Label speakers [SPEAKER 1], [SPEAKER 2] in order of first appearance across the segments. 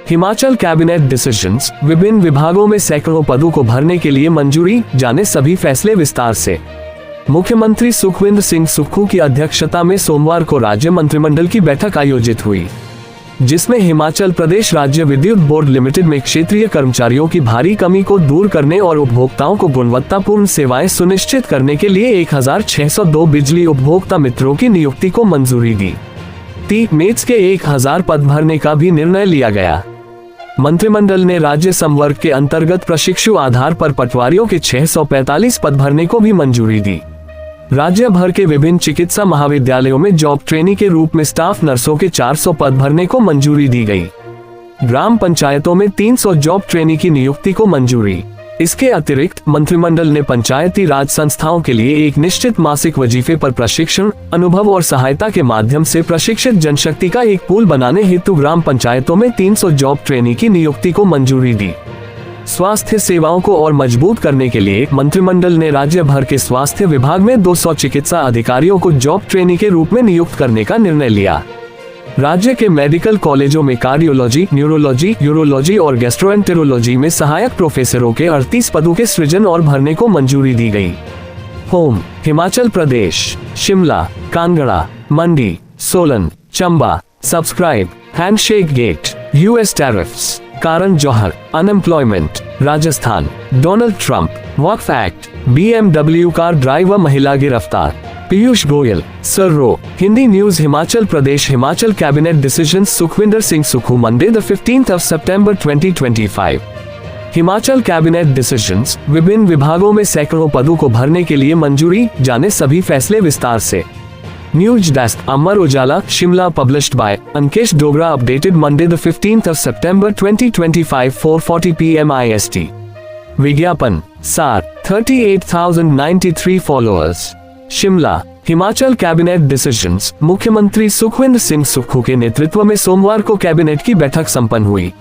[SPEAKER 1] Himachal cabinet decisions, विभिन्न विभागों में सैकड़ों पदों को भरने के लिए मंजूरी, जाने सभी फैसले विस्तार से। मुख्यमंत्री सुखविंदर सिंह सुक्खू की अध्यक्षता में सोमवार को राज्य मंत्रिमंडल की बैठक आयोजित हुई, जिसमें हिमाचल प्रदेश राज्य विद्युत बोर्ड लिमिटेड में क्षेत्रीय कर्मचारियों की भारी कमी को दूर करने और उपभोक्ताओं को गुणवत्तापूर्ण सेवाएं सुनिश्चित करने के लिए 1602 बिजली उपभोक्ता मित्रों की नियुक्ति को मंजूरी दी। टीमेट्स के 1000 पद भरने का भी निर्णय लिया गया। मंत्रिमंडल ने राज्य संवर्ग के अंतर्गत प्रशिक्षु आधार पर पटवारियों के 645 पद भरने को भी मंजूरी दी। राज्य भर के विभिन्न चिकित्सा महाविद्यालयों में जॉब ट्रेनी के रूप में स्टाफ नर्सों के 400 पद भरने को मंजूरी दी गई। ग्राम पंचायतों में 300 जॉब ट्रेनी की नियुक्ति को मंजूरी। इसके अतिरिक्त मंत्रिमंडल ने पंचायती राज संस्थाओं के लिए एक निश्चित मासिक वजीफे पर प्रशिक्षण, अनुभव और सहायता के माध्यम से प्रशिक्षित जनशक्ति का एक पूल बनाने हेतु ग्राम पंचायतों में 300 जॉब ट्रेनी की नियुक्ति को मंजूरी दी। स्वास्थ्य सेवाओं को और मजबूत करने के लिए मंत्रिमंडल ने राज्य भर के स्वास्थ्य विभाग में 200 चिकित्सा अधिकारियों को जॉब ट्रेनी के रूप में नियुक्त करने का निर्णय लिया। राज्य के मेडिकल कॉलेजों में कार्डियोलॉजी, न्यूरोलॉजी, यूरोलॉजी और गैस्ट्रोएंटेरोलॉजी में सहायक प्रोफेसरों के 38 पदों के सृजन और भरने को मंजूरी दी गई। Home, Himachal Pradesh, Shimla, Kangra, Mandi, Solan, Chamba, subscribe, handshake gate, US tariffs, Karan Johar, unemployment, Rajasthan, Donald Trump, Waqf act, BMW car driver महिला गिरफ्तार, पीयूष गोयल, सर्रो। Hindi news Himachal Pradesh Himachal cabinet decisions Sukhvinder Singh Sukhu Monday the 15th of September 2025। Himachal cabinet decisions, विभिन्न विभागों में सैकड़ों पदों को भरने के लिए मंजूरी, जाने सभी फैसले विस्तार से। News desk, Amar Ujala, Shimla, published by Ankesh Dogra, updated Monday the 15th of September 2025 4:40 PM IST। विज्ञापन, सार, 38,093 followers. Shimla, Himachal cabinet decisions, मुख्यमंत्री सुखविंदर सिंह सुक्खू के नेतृत्व में सोमवार को कैबिनेट की बैठक संपन्न हुई,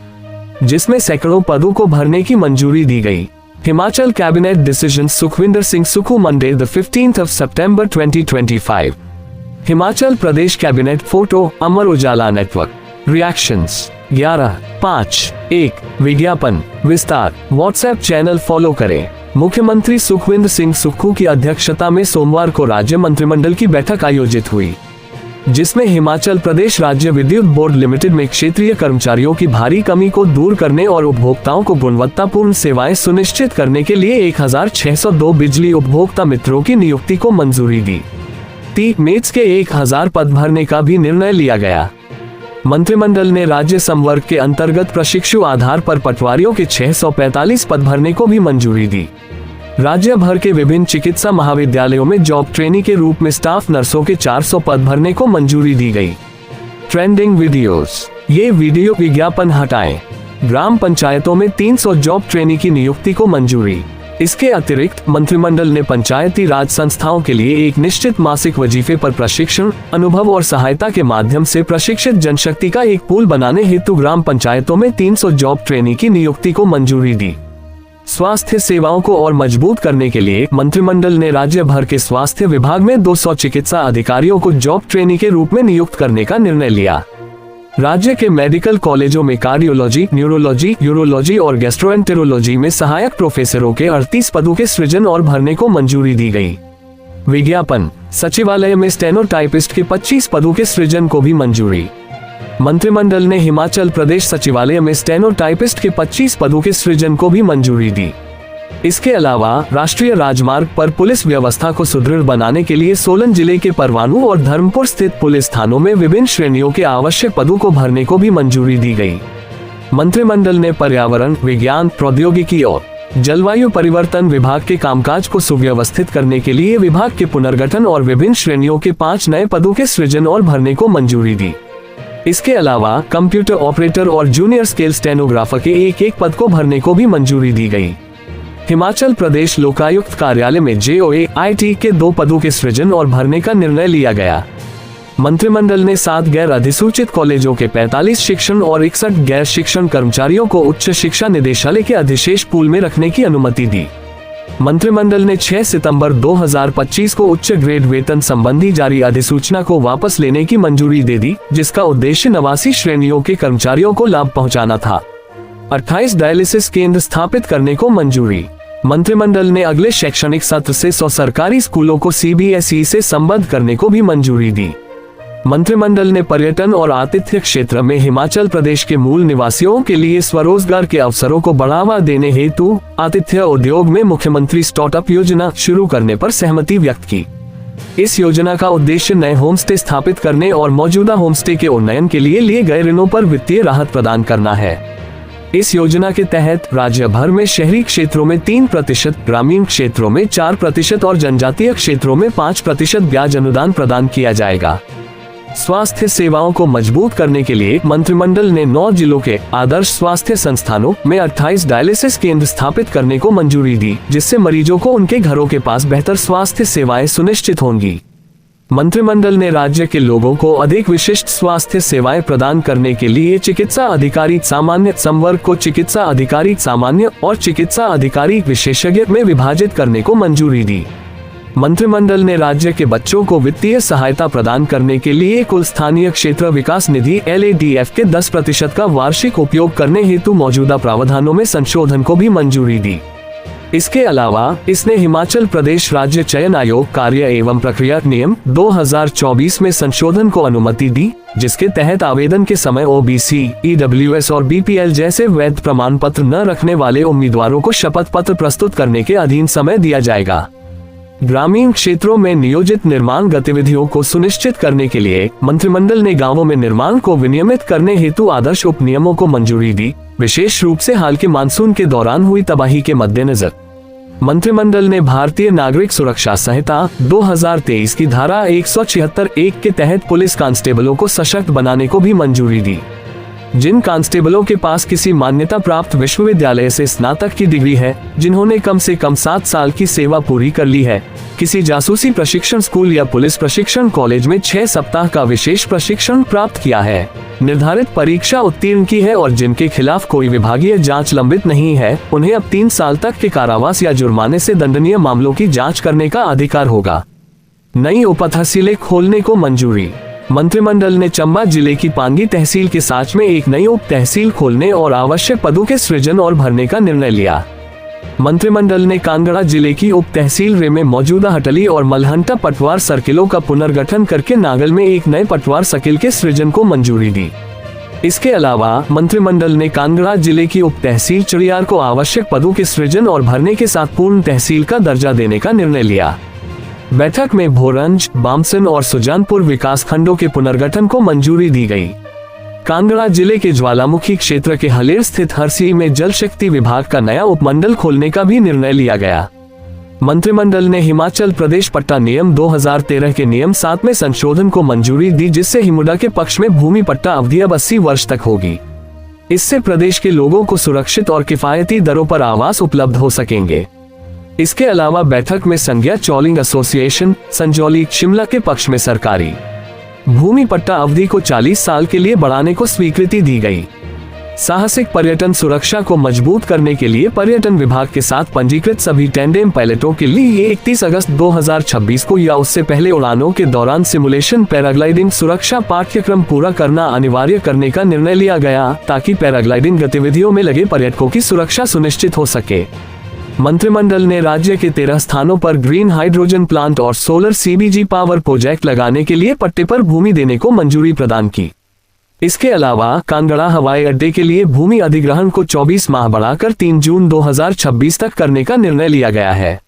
[SPEAKER 1] जिसमें सैकड़ों पदों को भरने की मंजूरी दी गई। Himachal cabinet decisions Sukhvinder Singh Sukhu Monday the 15th of September 2025। Himachal Pradesh cabinet photo, Amar Ujala network. Reactions, 11/5/1। विज्ञापन, विस्तार, व्हाट्सएप चैनल फॉलो करें। मुख्यमंत्री सुखविंदर सिंह सुक्खू की अध्यक्षता में सोमवार को राज्य मंत्रिमंडल की बैठक आयोजित हुई, जिसमें हिमाचल प्रदेश राज्य विद्युत बोर्ड लिमिटेड में क्षेत्रीय कर्मचारियों की भारी कमी को दूर करने और उपभोक्ताओं को गुणवत्तापूर्ण सेवाएं सुनिश्चित करने के लिए 1602 बिजली उपभोक्ता मित्रों की नियुक्ति को मंजूरी दी। टीमेट्स के 1000 पद भरने का भी निर्णय लिया गया। मंत्रिमंडल ने राज्य संवर्ग के अंतर्गत प्रशिक्षु आधार पर पटवारियों के 645 पद भरने को भी मंजूरी दी। राज्य भर के विभिन्न चिकित्सा महाविद्यालयों में जॉब ट्रेनी के रूप में स्टाफ नर्सों के 400 पद भरने को मंजूरी दी गई। ट्रेंडिंग वीडियोस, ये वीडियो विज्ञापन हटाएं। ग्राम पंचायतों में 300 जॉब ट्रेनी की नियुक्ति को मंजूरी। इसके अतिरिक्त मंत्रिमंडल ने पंचायती राज संस्थाओं के लिए एक निश्चित मासिक वजीफे पर प्रशिक्षण, अनुभव और सहायता के माध्यम से प्रशिक्षित जनशक्ति का एक पूल बनाने हेतु ग्राम पंचायतों में 300 जॉब ट्रेनी की नियुक्ति को मंजूरी दी। स्वास्थ्य सेवाओं को और मजबूत करने के लिए मंत्रिमंडल ने राज्य भर के स्वास्थ्य विभाग में 200 चिकित्सा अधिकारियों को जॉब ट्रेनी के रूप में नियुक्त करने का निर्णय लिया। राज्य के मेडिकल कॉलेजों में कार्डियोलॉजी, न्यूरोलॉजी, यूरोलॉजी और गैस्ट्रोएंटेरोलॉजी में सहायक प्रोफेसरों के 38 पदों के सृजन और भरने को मंजूरी दी गई। विज्ञापन, सचिवालय में स्टेनोटाइपिस्ट के 25 पदों के सृजन को भी मंजूरी। मंत्रिमंडल ने हिमाचल प्रदेश सचिवालय में स्टेनोटाइपिस्ट के 25 पदों के सृजन को भी मंजूरी दी। इसके अलावा राष्ट्रीय राजमार्ग पर पुलिस व्यवस्था को सुदृढ़ बनाने के लिए सोलन जिले के परवाणु और धर्मपुर स्थित पुलिस थानों में विभिन्न श्रेणियों के आवश्यक पदों को भरने को भी मंजूरी दी गई। मंत्रिमंडल ने पर्यावरण, विज्ञान, प्रौद्योगिकी और जलवायु परिवर्तन विभाग के कामकाज को सुव्यवस्थित करने के लिए विभाग के पुनर्गठन और विभिन्न श्रेणियों के 5 नए पदों के सृजन और भरने को मंजूरी दी। इसके अलावा कंप्यूटर ऑपरेटर और जूनियर स्केल स्टेनोग्राफर के एक पद को भरने को भी मंजूरी दी गई। हिमाचल प्रदेश लोकायुक्त कार्यालय में JOAIT के 2 पदों के सृजन और भरने का निर्णय लिया गया। मंत्रिमंडल ने 7 गैर अधिसूचित कॉलेजों के 45 शिक्षण और 61 गैर शिक्षण कर्मचारियों को उच्च शिक्षा निदेशालय के अधिशेष पूल में रखने की अनुमति दी। मंत्रिमंडल ने 6 सितंबर 2025 को उच्च ग्रेड वेतन संबंधी जारी अधिसूचना को वापस लेने की मंजूरी दे दी, जिसका उद्देश्य 89 श्रेणियों के कर्मचारियों को लाभ पहुंचाना था। 28 डायलिसिस केंद्र स्थापित करने को मंजूरी। मंत्रिमंडल ने अगले शैक्षणिक सत्र से 100 सरकारी स्कूलों को CBSE से संबद्ध करने को भी मंजूरी दी। मंत्रिमंडल ने पर्यटन और आतिथ्य क्षेत्र में हिमाचल प्रदेश के मूल निवासियों के लिए स्वरोजगार के अवसरों को बढ़ावा देने हेतु आतिथ्य उद्योग में मुख्यमंत्री स्टार्टअप योजना शुरू करने पर सहमति व्यक्त की। इस योजना का उद्देश्य नए होमस्टे स्थापित करने और मौजूदा होमस्टे के उन्नयन के लिए गए ऋणों पर वित्तीय राहत प्रदान करना है। इस योजना के तहत राज्य भर में शहरी क्षेत्रों में 3%, ग्रामीण क्षेत्रों में 4% और जनजातीय क्षेत्रों में 5% ब्याज अनुदान प्रदान किया जाएगा। स्वास्थ्य सेवाओं को मजबूत करने के लिए मंत्रिमंडल ने 9 जिलों के आदर्श स्वास्थ्य संस्थानों में 28 डायलिसिस केंद्र स्थापित करने को मंजूरी दी, जिससे मरीजों को उनके घरों के पास बेहतर स्वास्थ्य सेवाएं सुनिश्चित होंगी। मंत्रिमंडल ने राज्य के लोगों को अधिक विशिष्ट स्वास्थ्य सेवाएं प्रदान करने के लिए चिकित्सा अधिकारी सामान्य संवर्ग को चिकित्सा अधिकारी सामान्य और चिकित्सा अधिकारी विशेषज्ञ में विभाजित करने को मंजूरी दी। मंत्रिमंडल ने राज्य के बच्चों को वित्तीय सहायता प्रदान करने के लिए कुल स्थानीय क्षेत्र विकास निधि LADF के 10% का वार्षिक उपयोग करने हेतु मौजूदा प्रावधानों में संशोधन को भी मंजूरी दी। इसके अलावा इसने हिमाचल प्रदेश राज्य चयन आयोग कार्य एवं प्रक्रिया नियम 2024 में संशोधन को अनुमति दी, जिसके तहत आवेदन के समय OBC, EWS और BPL जैसे वैध प्रमाण पत्र न रखने वाले उम्मीदवारों को शपथ पत्र प्रस्तुत करने के अधीन समय दिया जाएगा। ग्रामीण क्षेत्रों में नियोजित निर्माण गतिविधियों को सुनिश्चित करने के लिए मंत्रिमंडल ने गांवों में निर्माण को विनियमित करने हेतु आदर्श उपनियमों को मंजूरी दी, विशेष रूप से हाल के मानसून के दौरान हुई तबाही के मद्देनजर। मंत्रिमंडल ने भारतीय नागरिक सुरक्षा संहिता 2023 की धारा 176(1) के तहत पुलिस कांस्टेबलों को सशक्त बनाने को भी मंजूरी दी। जिन कांस्टेबलों के पास किसी मान्यता प्राप्त विश्वविद्यालय से स्नातक की डिग्री है, जिन्होंने कम से कम 7 साल की सेवा पूरी कर ली है, किसी जासूसी प्रशिक्षण स्कूल या पुलिस प्रशिक्षण कॉलेज में 6 सप्ताह का विशेष प्रशिक्षण प्राप्त किया है, निर्धारित परीक्षा उत्तीर्ण की है और जिनके खिलाफ कोई विभागीय जांच लंबित नहीं है, उन्हें अब 3 साल तक के कारावास या जुर्माने से दंडनीय मामलों की जाँच करने का अधिकार होगा। नई उप तहसीलें खोलने को मंजूरी। मंत्रिमंडल ने चंबा जिले की पांगी तहसील के साथ में एक नई उप तहसील खोलने और आवश्यक पदों के सृजन और भरने का निर्णय लिया। मंत्रिमंडल ने कांगड़ा जिले की उप तहसील रे में मौजूदा हटली और मलहंटा पटवार सर्किलों का पुनर्गठन करके नागल में एक नए पटवार सर्किल के सृजन को मंजूरी दी। इसके अलावा मंत्रिमंडल ने कांगड़ा जिले की उप तहसील चड़ियार को आवश्यक पदों के सृजन और भरने के साथ पूर्ण तहसील का दर्जा देने का निर्णय लिया। बैठक में भोरंज, बामसन और सुजानपुर विकास खंडों के पुनर्गठन को मंजूरी दी गई। कांगड़ा जिले के ज्वालामुखी क्षेत्र के हलेर स्थित हरसी में जल शक्ति विभाग का नया उपमंडल खोलने का भी निर्णय लिया गया। मंत्रिमंडल ने हिमाचल प्रदेश पट्टा नियम 2013 के नियम 7 में संशोधन को मंजूरी दी, जिससे हिमुडा के पक्ष में भूमि पट्टा अवधि अब 80 वर्ष तक होगी। इससे प्रदेश के लोगों को सुरक्षित और किफायती दरों पर आवास उपलब्ध हो सकेंगे। इसके अलावा बैठक में संज्ञा चौलिंग एसोसिएशन संजौली शिमला के पक्ष में सरकारी भूमि पट्टा अवधि को 40 साल के लिए बढ़ाने को स्वीकृति दी गई। साहसिक पर्यटन सुरक्षा को मजबूत करने के लिए पर्यटन विभाग के साथ पंजीकृत सभी टेंडेम पायलटों के लिए 31 अगस्त 2026 को या उससे पहले उड़ानों के दौरान सिमुलेशन पैराग्लाइडिंग सुरक्षा पाठ्यक्रम पूरा करना अनिवार्य करने का निर्णय लिया गया, ताकि पैराग्लाइडिंग गतिविधियों में लगे पर्यटकों की सुरक्षा सुनिश्चित हो सके। मंत्रिमंडल ने राज्य के 13 स्थानों पर ग्रीन हाइड्रोजन प्लांट और सोलर CBG पावर प्रोजेक्ट लगाने के लिए पट्टे पर भूमि देने को मंजूरी प्रदान की। इसके अलावा कांगड़ा हवाई अड्डे के लिए भूमि अधिग्रहण को 24 माह बढ़ाकर 3 जून 2026 तक करने का निर्णय लिया गया है।